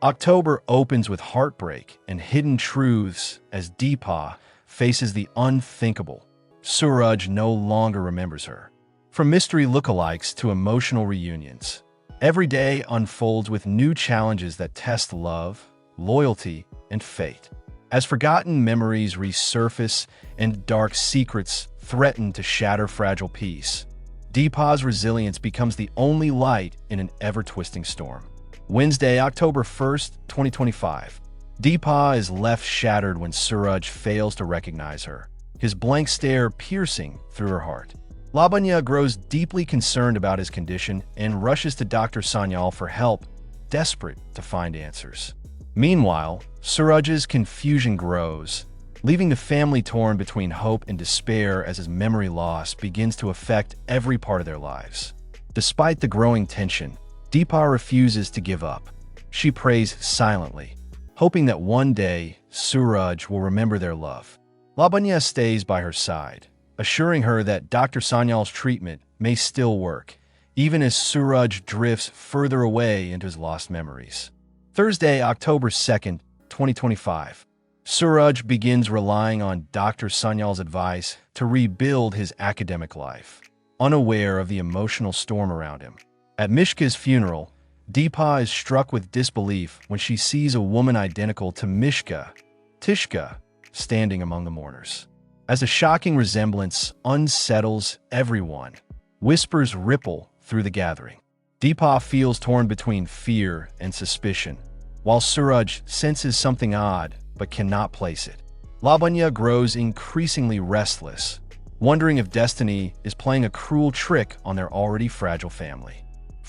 October opens with heartbreak and hidden truths as Deepa faces the unthinkable. Suraj no longer remembers her. From mystery lookalikes to emotional reunions, every day unfolds with new challenges that test love, loyalty, and fate. As forgotten memories resurface and dark secrets threaten to shatter fragile peace, Deepa's resilience becomes the only light in an ever-twisting storm. Wednesday, October 1st, 2025. Deepa is left shattered when Suraj fails to recognize her, his blank stare piercing through her heart. Lavanya grows deeply concerned about his condition and rushes to Dr. Sanyal for help, desperate to find answers. Meanwhile, Suraj's confusion grows, leaving the family torn between hope and despair as his memory loss begins to affect every part of their lives. Despite the growing tension, Deepa refuses to give up. She prays silently, hoping that one day Suraj will remember their love. Lavanya stays by her side, assuring her that Dr. Sanyal's treatment may still work, even as Suraj drifts further away into his lost memories. Thursday, October 2nd, 2025. Suraj begins relying on Dr. Sanyal's advice to rebuild his academic life, unaware of the emotional storm around him. At Mishka's funeral, Deepa is struck with disbelief when she sees a woman identical to Mishka, Tishka, standing among the mourners. As a shocking resemblance unsettles everyone, whispers ripple through the gathering. Deepa feels torn between fear and suspicion, while Suraj senses something odd but cannot place it. Lavanya grows increasingly restless, wondering if destiny is playing a cruel trick on their already fragile family.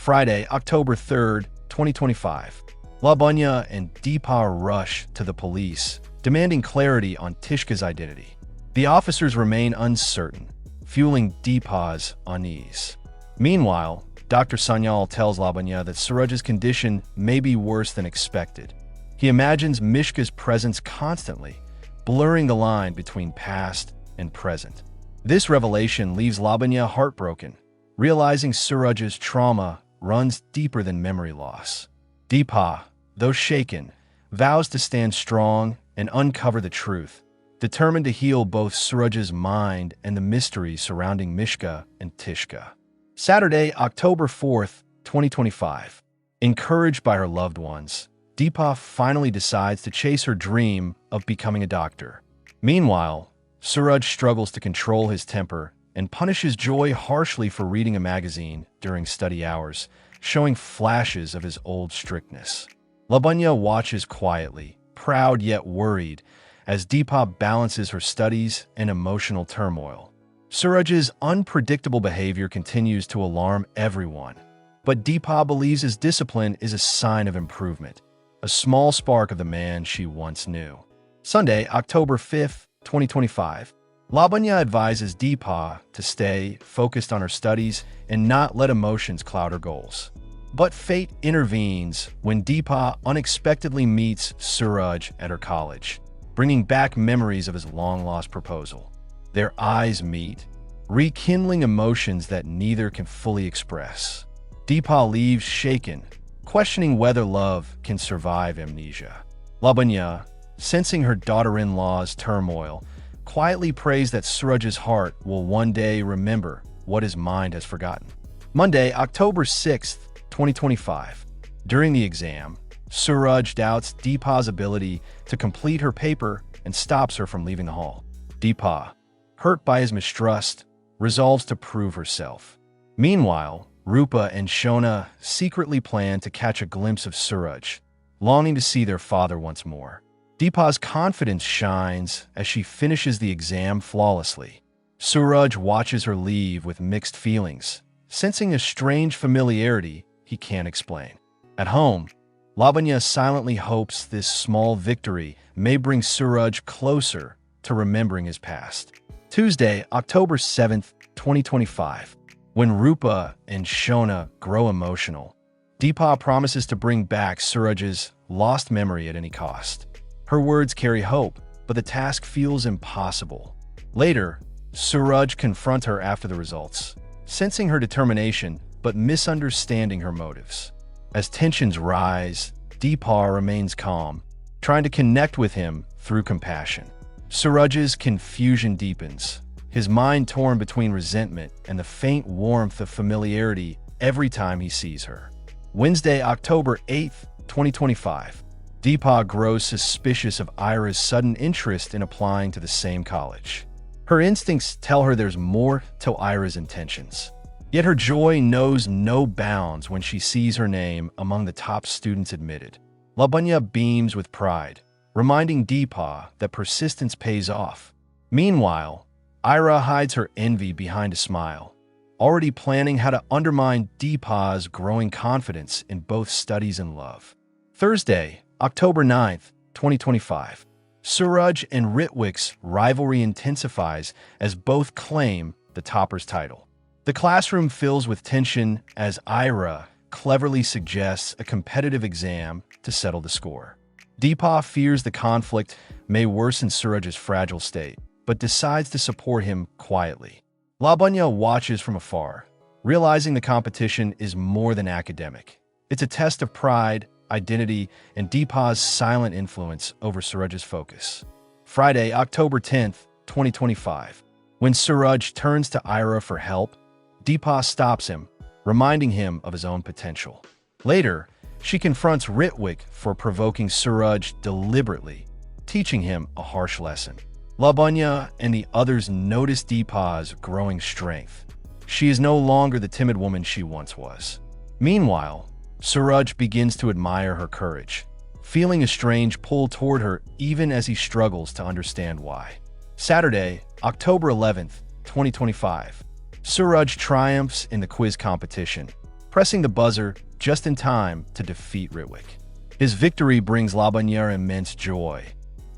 Friday, October 3rd, 2025. Lavanya and Deepa rush to the police, demanding clarity on Tishka's identity. The officers remain uncertain, fueling Deepa's unease. Meanwhile, Dr. Sanyal tells Lavanya that Suraj's condition may be worse than expected. He imagines Mishka's presence constantly, blurring the line between past and present. This revelation leaves Lavanya heartbroken, realizing Suraj's trauma runs deeper than memory loss. Deepa, though shaken, vows to stand strong and uncover the truth, determined to heal both Suraj's mind and the mysteries surrounding Mishka and Tishka. Saturday, October 4th, 2025. Encouraged by her loved ones, Deepa finally decides to chase her dream of becoming a doctor. Meanwhile, Suraj struggles to control his temper and punishes Joy harshly for reading a magazine during study hours, showing flashes of his old strictness. Lavanya watches quietly, proud yet worried, as Deepa balances her studies and emotional turmoil. Suraj's unpredictable behavior continues to alarm everyone, but Deepa believes his discipline is a sign of improvement, a small spark of the man she once knew. Sunday, October 5th, 2025. Lavanya advises Deepa to stay focused on her studies and not let emotions cloud her goals. But fate intervenes when Deepa unexpectedly meets Suraj at her college, bringing back memories of his long-lost proposal. Their eyes meet, rekindling emotions that neither can fully express. Deepa leaves shaken, questioning whether love can survive amnesia. Lavanya, sensing her daughter-in-law's turmoil, quietly prays that Suraj's heart will one day remember what his mind has forgotten. Monday, October 6th, 2025. During the exam, Suraj doubts Deepa's ability to complete her paper and stops her from leaving the hall. Deepa, hurt by his mistrust, resolves to prove herself. Meanwhile, Rupa and Shona secretly plan to catch a glimpse of Suraj, longing to see their father once more. Deepa's confidence shines as she finishes the exam flawlessly. Suraj watches her leave with mixed feelings, sensing a strange familiarity he can't explain. At home, Lavanya silently hopes this small victory may bring Suraj closer to remembering his past. Tuesday, October 7th, 2025. When Rupa and Shona grow emotional, Deepa promises to bring back Suraj's lost memory at any cost. Her words carry hope, but the task feels impossible. Later, Suraj confronts her after the results, sensing her determination but misunderstanding her motives. As tensions rise, Deepa remains calm, trying to connect with him through compassion. Suraj's confusion deepens, his mind torn between resentment and the faint warmth of familiarity every time he sees her. Wednesday, October 8th, 2025. Deepa grows suspicious of Ira's sudden interest in applying to the same college. Her instincts tell her there's more to Ira's intentions. Yet her joy knows no bounds when she sees her name among the top students admitted. Lavanya beams with pride, reminding Deepa that persistence pays off. Meanwhile, Ira hides her envy behind a smile, already planning how to undermine Deepa's growing confidence in both studies and love. Thursday, October 9th, 2025. Suraj and Ritwik's rivalry intensifies as both claim the topper's title. The classroom fills with tension as Ira cleverly suggests a competitive exam to settle the score. Deepa fears the conflict may worsen Suraj's fragile state, but decides to support him quietly. Lavanya watches from afar, realizing the competition is more than academic. It's a test of pride, identity, and Deepa's silent influence over Suraj's focus. Friday, October 10th, 2025. When Suraj turns to Ira for help, Deepa stops him, reminding him of his own potential. Later, she confronts Ritwik for provoking Suraj deliberately, teaching him a harsh lesson. Lavanya and the others notice Deepa's growing strength. She is no longer the timid woman she once was. Meanwhile, Suraj begins to admire her courage, feeling a strange pull toward her even as he struggles to understand why. Saturday, October 11th, 2025. Suraj triumphs in the quiz competition, pressing the buzzer just in time to defeat Ritwik. His victory brings Lavanya immense joy,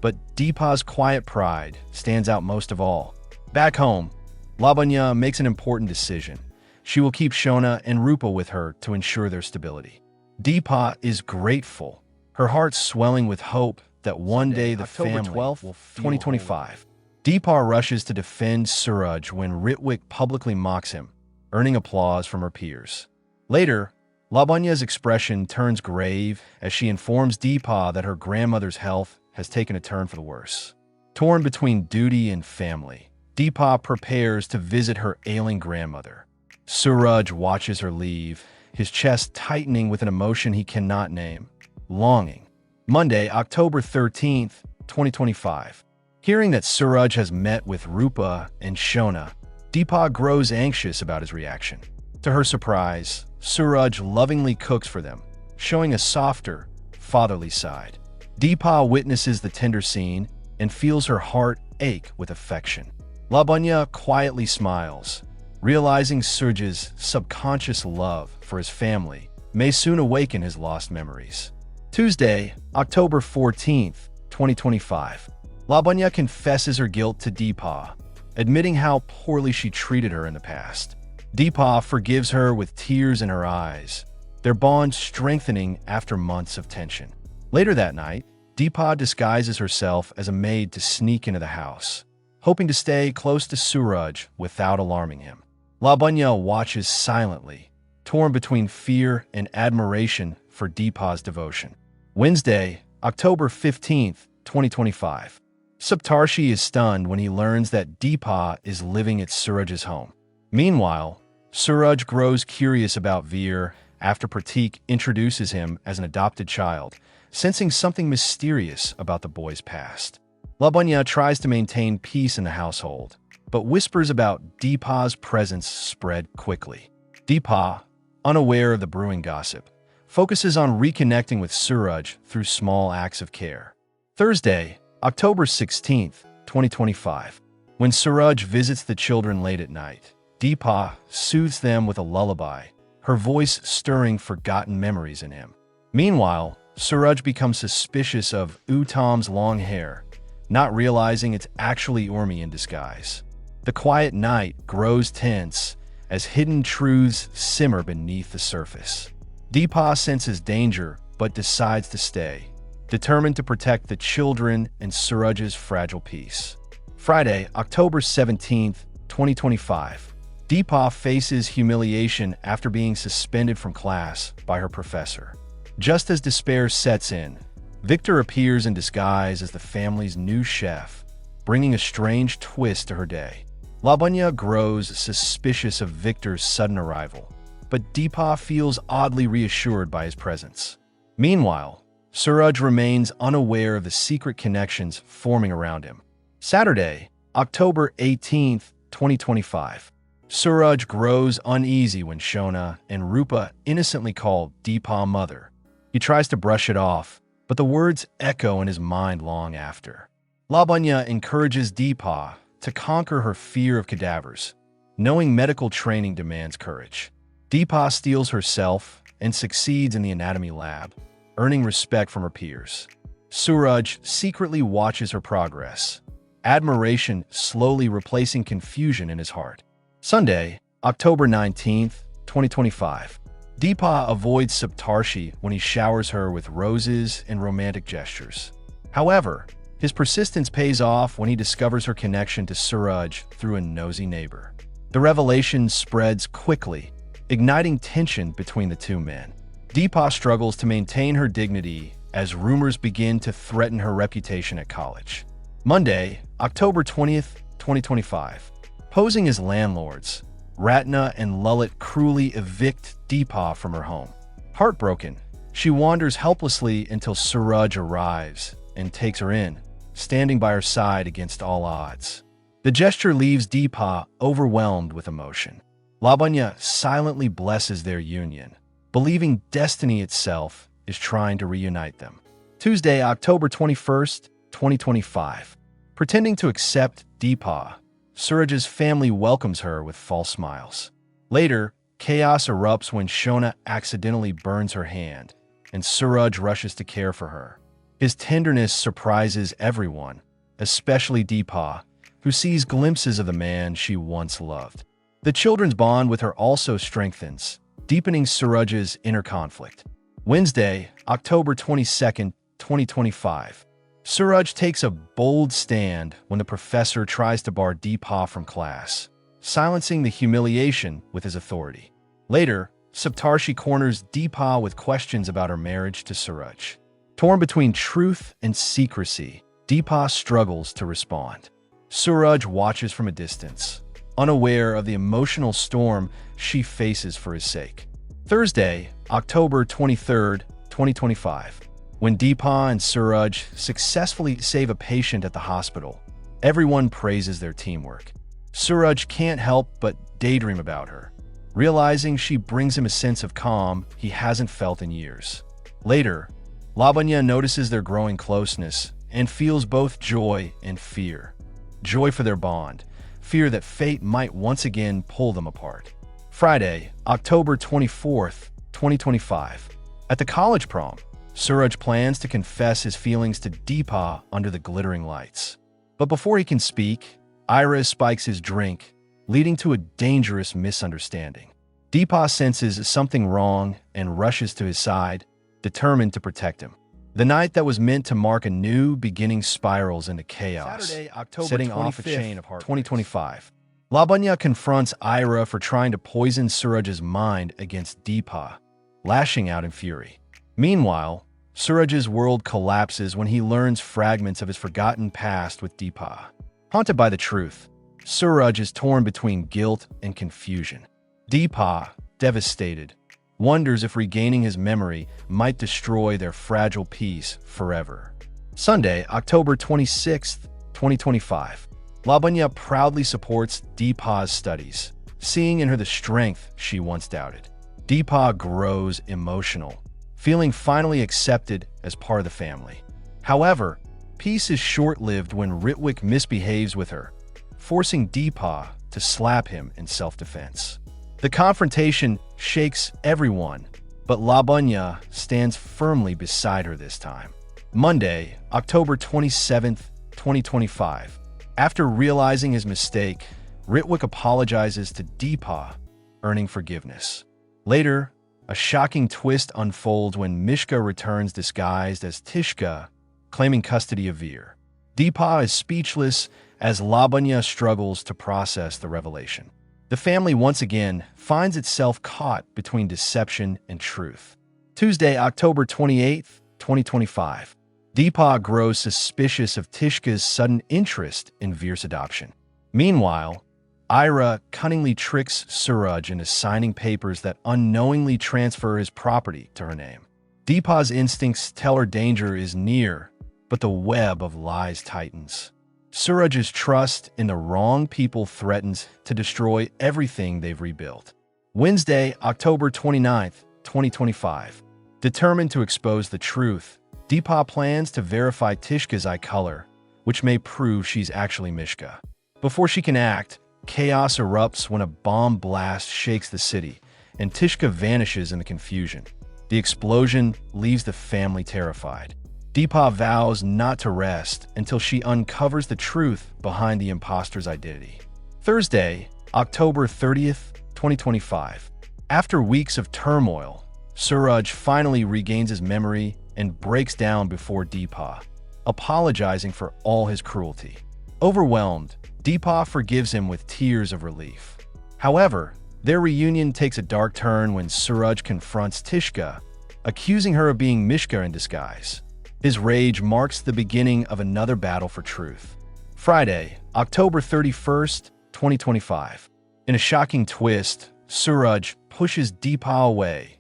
but Deepa's quiet pride stands out most of all. Back home, Lavanya makes an important decision. She will keep Shona and Rupa with her to ensure their stability. Deepa is grateful, her heart swelling with hope that one day the October family 12th, will 2025. Deepa rushes to defend Suraj when Ritwik publicly mocks him, earning applause from her peers. Later, Lavanya's expression turns grave as she informs Deepa that her grandmother's health has taken a turn for the worse. Torn between duty and family, Deepa prepares to visit her ailing grandmother. Suraj watches her leave, his chest tightening with an emotion he cannot name: longing. Monday, October 13th, 2025. Hearing that Suraj has met with Rupa and Shona, Deepa grows anxious about his reaction. To her surprise, Suraj lovingly cooks for them, showing a softer, fatherly side. Deepa witnesses the tender scene and feels her heart ache with affection. Lavanya quietly smiles, realizing Suraj's subconscious love for his family may soon awaken his lost memories. Tuesday, October 14th, 2025. Lavanya confesses her guilt to Deepa, admitting how poorly she treated her in the past. Deepa forgives her with tears in her eyes, their bond strengthening after months of tension. Later that night, Deepa disguises herself as a maid to sneak into the house, hoping to stay close to Suraj without alarming him. Lavanya watches silently, torn between fear and admiration for Deepa's devotion. Wednesday, October 15th, 2025. Saptarshi is stunned when he learns that Deepa is living at Suraj's home. Meanwhile, Suraj grows curious about Veer after Pratik introduces him as an adopted child, sensing something mysterious about the boy's past. Lavanya tries to maintain peace in the household, but whispers about Deepa's presence spread quickly. Deepa, unaware of the brewing gossip, focuses on reconnecting with Suraj through small acts of care. Thursday, October 16th, 2025. When Suraj visits the children late at night, Deepa soothes them with a lullaby, her voice stirring forgotten memories in him. Meanwhile, Suraj becomes suspicious of Uttam's long hair, not realizing it's actually Urmi in disguise. The quiet night grows tense as hidden truths simmer beneath the surface. Deepa senses danger but decides to stay, determined to protect the children and Suraj's fragile peace. Friday, October 17th, 2025. Deepa faces humiliation after being suspended from class by her professor. Just as despair sets in, Victor appears in disguise as the family's new chef, bringing a strange twist to her day. Lavanya grows suspicious of Victor's sudden arrival, but Deepa feels oddly reassured by his presence. Meanwhile, Suraj remains unaware of the secret connections forming around him. Saturday, October 18th, 2025. Suraj grows uneasy when Shona and Rupa innocently call Deepa mother. He tries to brush it off, but the words echo in his mind long after. Lavanya encourages Deepa to conquer her fear of cadavers, knowing medical training demands courage. Deepa steels herself and succeeds in the anatomy lab, earning respect from her peers. Suraj secretly watches her progress, admiration slowly replacing confusion in his heart. Sunday, October 19th, 2025. Deepa avoids Saptarshi when he showers her with roses and romantic gestures. However, his persistence pays off when he discovers her connection to Suraj through a nosy neighbor. The revelation spreads quickly, igniting tension between the two men. Deepa struggles to maintain her dignity as rumors begin to threaten her reputation at college. Monday, October 20th, 2025. Posing as landlords, Ratna and Lalit cruelly evict Deepa from her home. Heartbroken, she wanders helplessly until Suraj arrives and takes her in, standing by her side against all odds. The gesture leaves Deepa overwhelmed with emotion. Lavanya silently blesses their union, believing destiny itself is trying to reunite them. Tuesday, October 21st, 2025. Pretending to accept Deepa, Suraj's family welcomes her with false smiles. Later, chaos erupts when Shona accidentally burns her hand, and Suraj rushes to care for her. His tenderness surprises everyone, especially Deepa, who sees glimpses of the man she once loved. The children's bond with her also strengthens, deepening Suraj's inner conflict. Wednesday, October 22nd, 2025. Suraj takes a bold stand when the professor tries to bar Deepa from class, silencing the humiliation with his authority. Later, Saptarshi corners Deepa with questions about her marriage to Suraj. Torn between truth and secrecy, Deepa struggles to respond. Suraj watches from a distance, unaware of the emotional storm she faces for his sake. Thursday, October 23rd, 2025. When Deepa and Suraj successfully save a patient at the hospital, everyone praises their teamwork. Suraj can't help but daydream about her, realizing she brings him a sense of calm he hasn't felt in years. Later, Lavanya notices their growing closeness and feels both joy and fear. Joy for their bond, fear that fate might once again pull them apart. Friday, October 24th, 2025. At the college prom, Suraj plans to confess his feelings to Deepa under the glittering lights. But before he can speak, Ira spikes his drink, leading to a dangerous misunderstanding. Deepa senses something wrong and rushes to his side, determined to protect him. The night that was meant to mark a new beginning spirals into chaos, Saturday, October setting off a 25th, chain of heartbreaks. 2025. Lavanya confronts Ira for trying to poison Suraj's mind against Deepa, lashing out in fury. Meanwhile, Suraj's world collapses when he learns fragments of his forgotten past with Deepa. Haunted by the truth, Suraj is torn between guilt and confusion. Deepa, devastated, wonders if regaining his memory might destroy their fragile peace forever. Sunday, October 26th, 2025. Lavanya proudly supports Deepa's studies, seeing in her the strength she once doubted. Deepa grows emotional, feeling finally accepted as part of the family. However, peace is short-lived when Ritwik misbehaves with her, forcing Deepa to slap him in self-defense. The confrontation shakes everyone, but Lavanya stands firmly beside her this time. Monday, October 27th, 2025. After realizing his mistake, Ritwik apologizes to Deepa, earning forgiveness. Later, a shocking twist unfolds when Mishka returns disguised as Tishka, claiming custody of Veer. Deepa is speechless as Lavanya struggles to process the revelation. The family once again finds itself caught between deception and truth. Tuesday, October 28th, 2025. Deepa grows suspicious of Tishka's sudden interest in Veer's adoption. Meanwhile, Ira cunningly tricks Suraj into signing papers that unknowingly transfer his property to her name. Deepa's instincts tell her danger is near, but the web of lies tightens. Suraj's trust in the wrong people threatens to destroy everything they've rebuilt. Wednesday, October 29th, 2025. Determined to expose the truth, Deepa plans to verify Tishka's eye color, which may prove she's actually Mishka. Before she can act, chaos erupts when a bomb blast shakes the city, and Tishka vanishes in the confusion. The explosion leaves the family terrified. Deepa vows not to rest until she uncovers the truth behind the imposter's identity. Thursday, October 30th, 2025. After weeks of turmoil, Suraj finally regains his memory and breaks down before Deepa, apologizing for all his cruelty. Overwhelmed, Deepa forgives him with tears of relief. However, their reunion takes a dark turn when Suraj confronts Tishka, accusing her of being Mishka in disguise. His rage marks the beginning of another battle for truth. Friday, October 31st, 2025. In a shocking twist, Suraj pushes Deepa away,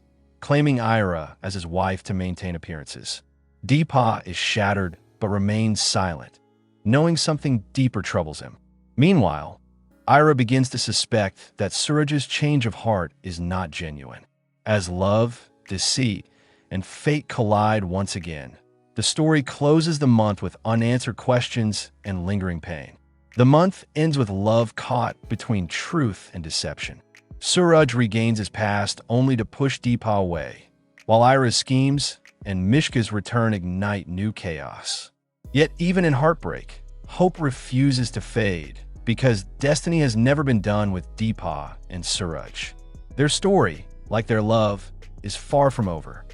claiming Ira as his wife to maintain appearances. Deepa is shattered but remains silent, knowing something deeper troubles him. Meanwhile, Ira begins to suspect that Suraj's change of heart is not genuine. As love, deceit, and fate collide once again, the story closes the month with unanswered questions and lingering pain. The month ends with love caught between truth and deception. Suraj regains his past only to push Deepa away, while Ira's schemes and Mishka's return ignite new chaos. Yet even in heartbreak, hope refuses to fade because destiny has never been done with Deepa and Suraj. Their story, like their love, is far from over.